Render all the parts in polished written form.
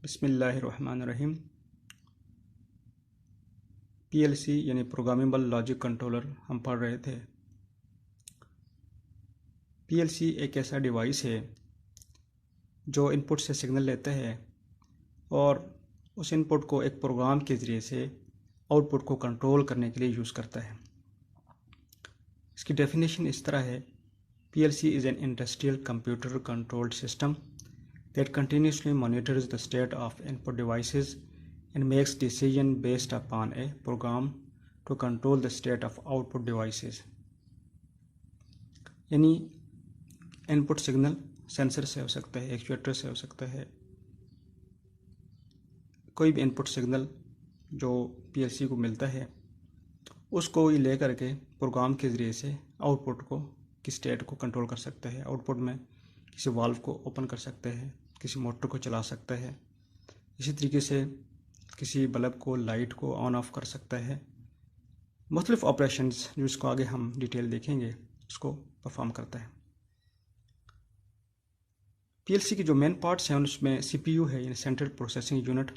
बिस्मिल्लाहिर्रहमानिर्रहीम। पीएलसी यानी programmable logic controller हम पढ़ रहे थे। पीएलसी एक ऐसा डिवाइस है जो इनपुट से सिग्नल लेता है और उस इनपुट को एक प्रोग्राम के ज़रिए से आउटपुट को कंट्रोल करने के लिए यूज़ करता है। इसकी डेफिनेशन इस तरह है: PLC is an industrial computer controlled system that continuously monitors the state of input devices and makes decision based upon a program to control the state of output devices। यानी input signal sensor से हो सकता है, actuator से हो सकता है, कोई भी इनपुट सिग्नल जो पीएलसी को मिलता है उसको ये ले करके प्रोग्राम के ज़रिए से आउटपुट को की स्टेट को कंट्रोल कर सकता है। आउटपुट में किसी वाल्व को ओपन कर सकते हैं, किसी मोटर को चला सकता है, इसी तरीके से किसी बल्ब को, लाइट को ऑन ऑफ कर सकता है। मुख्तलिफ ऑपरेशंस जो इसको आगे हम डिटेल देखेंगे उसको परफॉर्म करता है। पीएलसी की जो मेन पार्ट्स हैं उसमें सीपीयू है, यानी सेंट्रल प्रोसेसिंग यूनिट।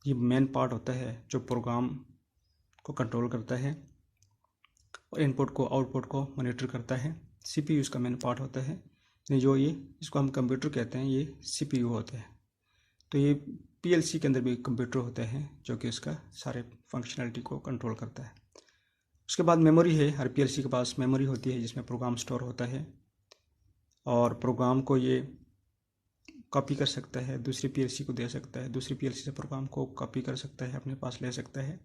ये मेन पार्ट होता है जो प्रोग्राम को कंट्रोल करता है और इनपुट को, आउटपुट को मॉनिटर करता है। सीपीयू इसका मेन पार्ट होता है, जो ये इसको हम कंप्यूटर कहते हैं, ये सीपीयू होता है। तो ये पीएलसी के अंदर भी कंप्यूटर होते हैं जो कि इसका सारे फंक्शनैलिटी को कंट्रोल करता है। उसके बाद मेमोरी है। हर पीएलसी के पास मेमोरी होती है जिसमें प्रोग्राम स्टोर होता है और प्रोग्राम को ये कॉपी कर सकता है, दूसरी पीएलसी को दे सकता है, दूसरी पीएलसी से प्रोग्राम को कॉपी कर सकता है, अपने पास ले सकता है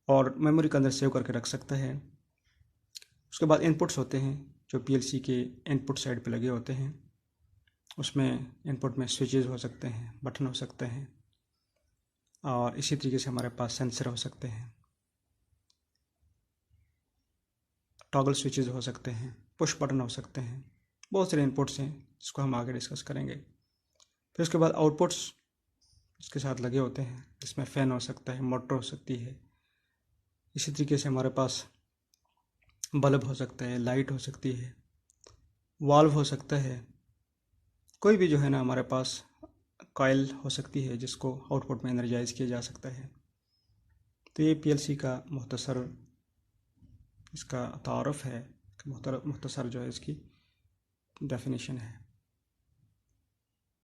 और मेमोरी के अंदर सेव करके रख सकता है। उसके बाद इनपुट्स होते हैं जो पीएलसी के इनपुट साइड पे लगे होते हैं। उसमें इनपुट में स्विचेस हो सकते हैं, बटन हो सकते हैं और इसी तरीके से हमारे पास सेंसर हो सकते हैं, टॉगल स्विचेस हो सकते हैं, पुश बटन हो सकते हैं। बहुत सारे इनपुट्स हैं जिसको हम आगे डिस्कस करेंगे। फिर उसके बाद आउटपुट्स इसके साथ लगे होते हैं, इसमें फ़ैन हो सकता है, मोटर हो सकती है। इसी तरीके से हमारे पास बल्ब हो सकता है, लाइट हो सकती है, वाल्व हो सकता है, कोई भी जो है ना हमारे पास कॉइल हो सकती है जिसको आउटपुट में एनर्जाइज किया जा सकता है। तो ये पीएलसी का मुख्तसर इसका तारुफ है, मुख्तसर जो है इसकी डेफिनेशन है।